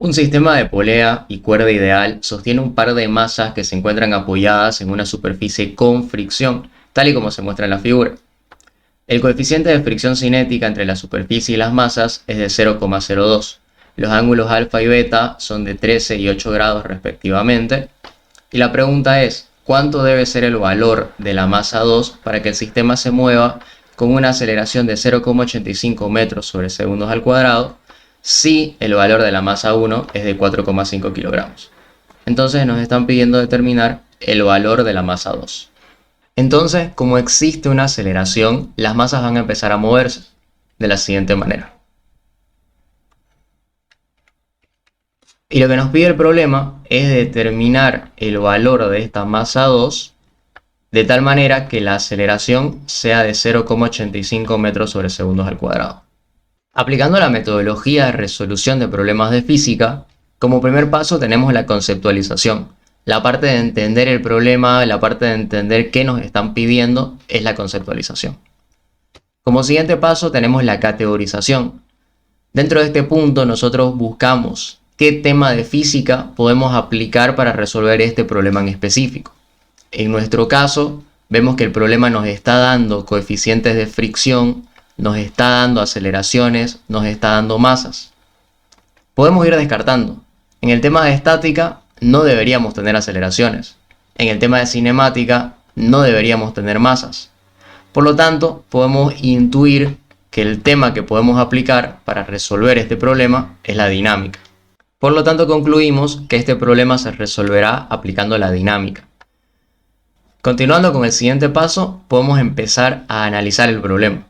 Un sistema de polea y cuerda ideal sostiene un par de masas que se encuentran apoyadas en una superficie con fricción, tal y como se muestra en la figura. El coeficiente de fricción cinética entre la superficie y las masas es de 0,02. Los ángulos alfa y beta son de 13 y 8 grados respectivamente. Y la pregunta es, ¿cuánto debe ser el valor de la masa 2 para que el sistema se mueva con una aceleración de 0,85 metros sobre segundos al cuadrado si el valor de la masa 1 es de 4,5 kilogramos? Entonces nos están pidiendo determinar el valor de la masa 2. Entonces, como existe una aceleración, las masas van a empezar a moverse de la siguiente manera. Y lo que nos pide el problema es determinar el valor de esta masa 2 de tal manera que la aceleración sea de 0,85 metros sobre segundos al cuadrado. Aplicando la metodología de resolución de problemas de física, como primer paso tenemos la conceptualización. La parte de entender el problema, la parte de entender qué nos están pidiendo es la conceptualización. Como siguiente paso tenemos la categorización. Dentro de este punto nosotros buscamos qué tema de física podemos aplicar para resolver este problema en específico. En nuestro caso, vemos que el problema nos está dando coeficientes de fricción, nos está dando aceleraciones, nos está dando masas. Podemos ir descartando. En el tema de estática no deberíamos tener aceleraciones. En el tema de cinemática no deberíamos tener masas. Por lo tanto, podemos intuir que el tema que podemos aplicar para resolver este problema es la dinámica. Por lo tanto, concluimos que este problema se resolverá aplicando la dinámica. Continuando con el siguiente paso, podemos empezar a analizar el problema.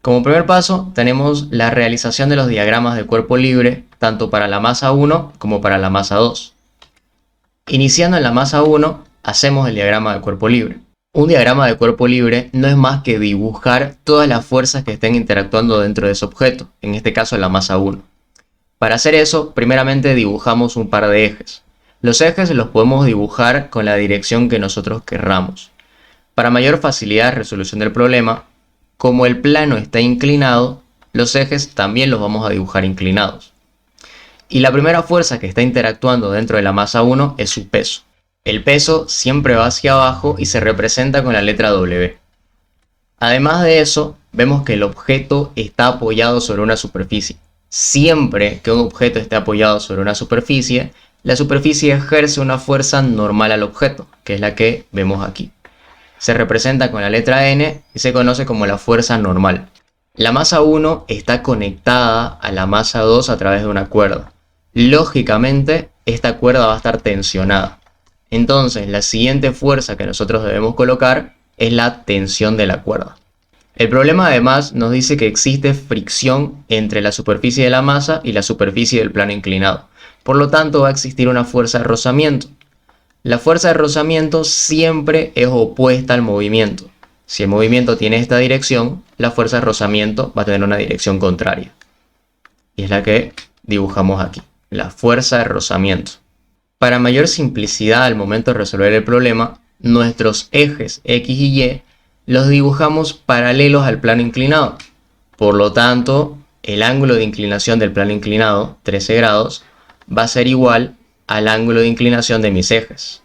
Como primer paso, tenemos la realización de los diagramas de cuerpo libre, tanto para la masa 1 como para la masa 2. Iniciando en la masa 1, hacemos el diagrama de cuerpo libre. Un diagrama de cuerpo libre no es más que dibujar todas las fuerzas que estén interactuando dentro de ese objeto, en este caso la masa 1. Para hacer eso, primeramente dibujamos un par de ejes. Los ejes los podemos dibujar con la dirección que nosotros querramos. Para mayor facilidad de resolución del problema, como el plano está inclinado, los ejes también los vamos a dibujar inclinados. Y la primera fuerza que está interactuando dentro de la masa 1 es su peso. El peso siempre va hacia abajo y se representa con la letra W. Además de eso, vemos que el objeto está apoyado sobre una superficie. Siempre que un objeto esté apoyado sobre una superficie, la superficie ejerce una fuerza normal al objeto, que es la que vemos aquí. Se representa con la letra N y se conoce como la fuerza normal. La masa 1 está conectada a la masa 2 a través de una cuerda. Lógicamente, esta cuerda va a estar tensionada. Entonces, la siguiente fuerza que nosotros debemos colocar es la tensión de la cuerda. El problema además nos dice que existe fricción entre la superficie de la masa y la superficie del plano inclinado. Por lo tanto, va a existir una fuerza de rozamiento. La fuerza de rozamiento siempre es opuesta al movimiento. Si el movimiento tiene esta dirección, la fuerza de rozamiento va a tener una dirección contraria. Y es la que dibujamos aquí, la fuerza de rozamiento. Para mayor simplicidad al momento de resolver el problema, nuestros ejes X y Y los dibujamos paralelos al plano inclinado. Por lo tanto, el ángulo de inclinación del plano inclinado, 13 grados, va a ser igual al ángulo de inclinación de mis ejes.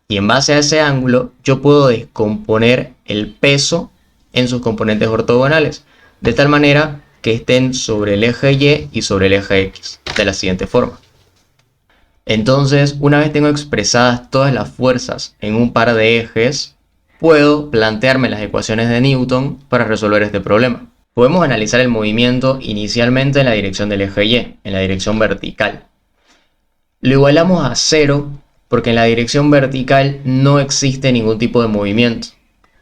Y en base a ese ángulo, yo puedo descomponer el peso en sus componentes ortogonales, de tal manera que estén sobre el eje Y y sobre el eje X, de la siguiente forma. Entonces, una vez tengo expresadas todas las fuerzas en un par de ejes, puedo plantearme las ecuaciones de Newton para resolver este problema. Podemos analizar el movimiento inicialmente en la dirección del eje Y, en la dirección vertical. Lo igualamos a 0 porque en la dirección vertical no existe ningún tipo de movimiento.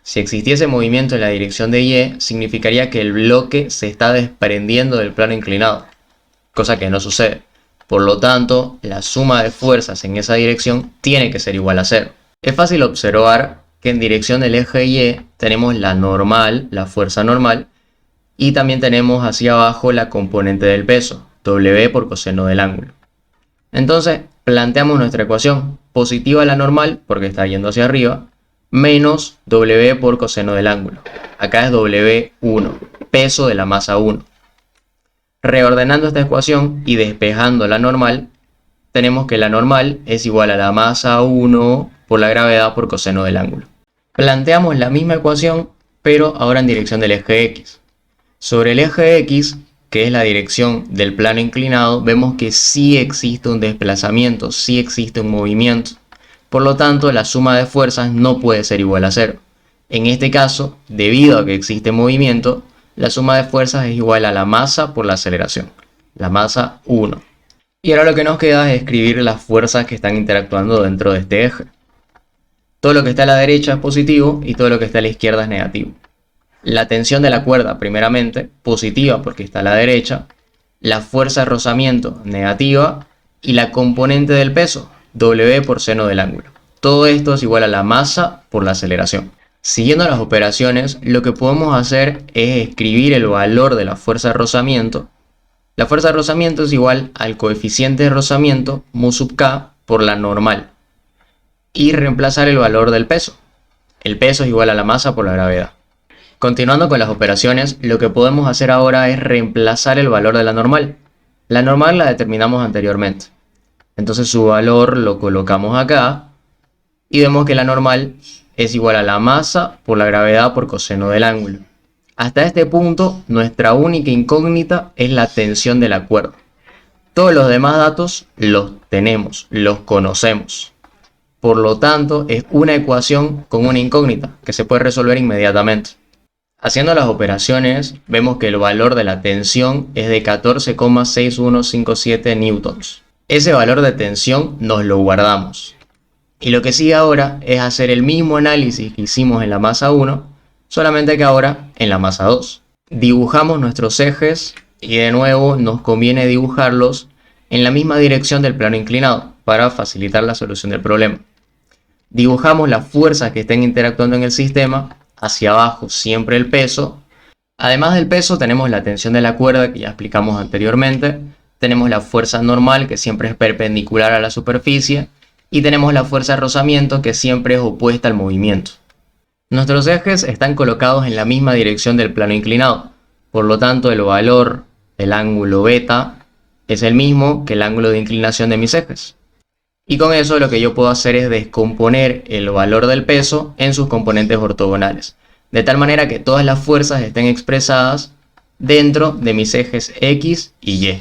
Si existiese movimiento en la dirección de Y, significaría que el bloque se está desprendiendo del plano inclinado, cosa que no sucede. Por lo tanto, la suma de fuerzas en esa dirección tiene que ser igual a 0. Es fácil observar que en dirección del eje Y tenemos la normal, la fuerza normal, y también tenemos hacia abajo la componente del peso, W por coseno del ángulo. Entonces, planteamos nuestra ecuación, positiva la normal, porque está yendo hacia arriba, menos W por coseno del ángulo. Acá es W1, peso de la masa 1. Reordenando esta ecuación y despejando la normal, tenemos que la normal es igual a la masa 1 por la gravedad por coseno del ángulo. Planteamos la misma ecuación, pero ahora en dirección del eje X. Sobre el eje X, que es la dirección del plano inclinado, vemos que sí existe un desplazamiento, sí existe un movimiento. Por lo tanto, la suma de fuerzas no puede ser igual a 0. En este caso, debido a que existe movimiento, la suma de fuerzas es igual a la masa por la aceleración, la masa 1. Y ahora lo que nos queda es escribir las fuerzas que están interactuando dentro de este eje. Todo lo que está a la derecha es positivo y todo lo que está a la izquierda es negativo. La tensión de la cuerda, primeramente, positiva porque está a la derecha, la fuerza de rozamiento, negativa, y la componente del peso, W por seno del ángulo. Todo esto es igual a la masa por la aceleración. Siguiendo las operaciones, lo que podemos hacer es escribir el valor de la fuerza de rozamiento. La fuerza de rozamiento es igual al coeficiente de rozamiento, mu sub k, por la normal. Y reemplazar el valor del peso. El peso es igual a la masa por la gravedad. Continuando con las operaciones, lo que podemos hacer ahora es reemplazar el valor de la normal. La normal la determinamos anteriormente. Entonces su valor lo colocamos acá y vemos que la normal es igual a la masa por la gravedad por coseno del ángulo. Hasta este punto, nuestra única incógnita es la tensión de la cuerda. Todos los demás datos los tenemos, los conocemos. Por lo tanto, es una ecuación con una incógnita que se puede resolver inmediatamente. Haciendo las operaciones, vemos que el valor de la tensión es de 14,6157 newtons. Ese valor de tensión nos lo guardamos. Y lo que sigue ahora es hacer el mismo análisis que hicimos en la masa 1, solamente que ahora en la masa 2. Dibujamos nuestros ejes y de nuevo nos conviene dibujarlos en la misma dirección del plano inclinado para facilitar la solución del problema. Dibujamos las fuerzas que estén interactuando en el sistema, hacia abajo siempre el peso. Además del peso tenemos la tensión de la cuerda que ya explicamos anteriormente, tenemos la fuerza normal que siempre es perpendicular a la superficie y tenemos la fuerza de rozamiento que siempre es opuesta al movimiento. Nuestros ejes están colocados en la misma dirección del plano inclinado, por lo tanto el valor del ángulo beta es el mismo que el ángulo de inclinación de mis ejes. Y con eso lo que yo puedo hacer es descomponer el valor del peso en sus componentes ortogonales, de tal manera que todas las fuerzas estén expresadas dentro de mis ejes X y Y.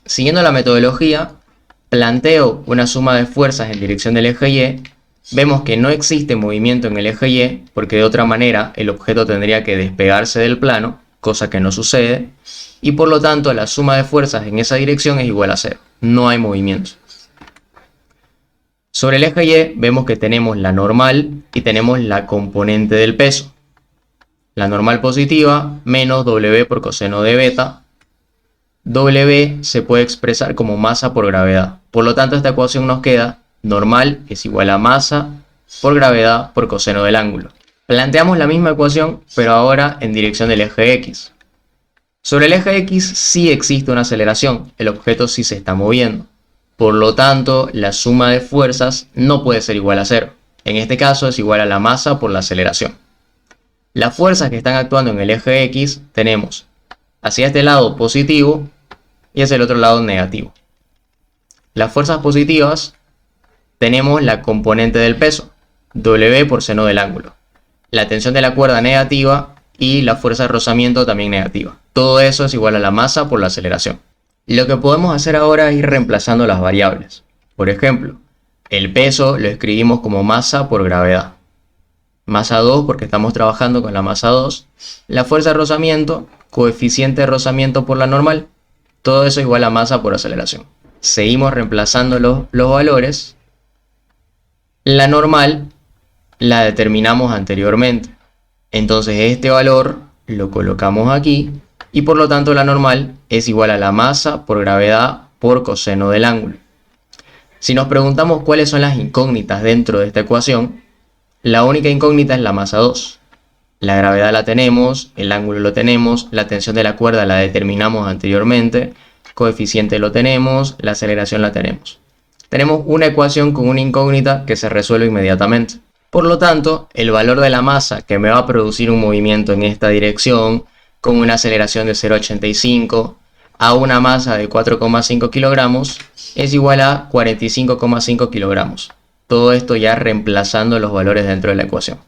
Siguiendo la metodología, planteo una suma de fuerzas en dirección del eje Y. Vemos que no existe movimiento en el eje Y, porque de otra manera el objeto tendría que despegarse del plano, cosa que no sucede, y por lo tanto la suma de fuerzas en esa dirección es igual a 0, no hay movimiento. Sobre el eje Y vemos que tenemos la normal y tenemos la componente del peso. La normal positiva menos W por coseno de beta. W se puede expresar como masa por gravedad. Por lo tanto, esta ecuación nos queda normal es igual a masa por gravedad por coseno del ángulo. Planteamos la misma ecuación, pero ahora en dirección del eje X. Sobre el eje X sí existe una aceleración, el objeto sí se está moviendo. Por lo tanto, la suma de fuerzas no puede ser igual a 0. En este caso es igual a la masa por la aceleración. Las fuerzas que están actuando en el eje X tenemos hacia este lado positivo y hacia el otro lado negativo. Las fuerzas positivas tenemos la componente del peso, W por seno del ángulo. La tensión de la cuerda negativa y la fuerza de rozamiento también negativa. Todo eso es igual a la masa por la aceleración. Lo que podemos hacer ahora es ir reemplazando las variables. Por ejemplo, el peso lo escribimos como masa por gravedad. Masa 2 porque estamos trabajando con la masa 2. La fuerza de rozamiento, coeficiente de rozamiento por la normal. Todo eso igual a masa por aceleración. Seguimos reemplazando los valores. La normal la determinamos anteriormente. Entonces este valor lo colocamos aquí. Y por lo tanto la normal es igual a la masa por gravedad por coseno del ángulo. Si nos preguntamos cuáles son las incógnitas dentro de esta ecuación, la única incógnita es la masa 2. La gravedad la tenemos, el ángulo lo tenemos, la tensión de la cuerda la determinamos anteriormente, coeficiente lo tenemos, la aceleración la tenemos. Tenemos una ecuación con una incógnita que se resuelve inmediatamente. Por lo tanto, el valor de la masa que me va a producir un movimiento en esta dirección, con una aceleración de 0,85, a una masa de 4,5 kilogramos es igual a 45,5 kilogramos. Todo esto ya reemplazando los valores dentro de la ecuación.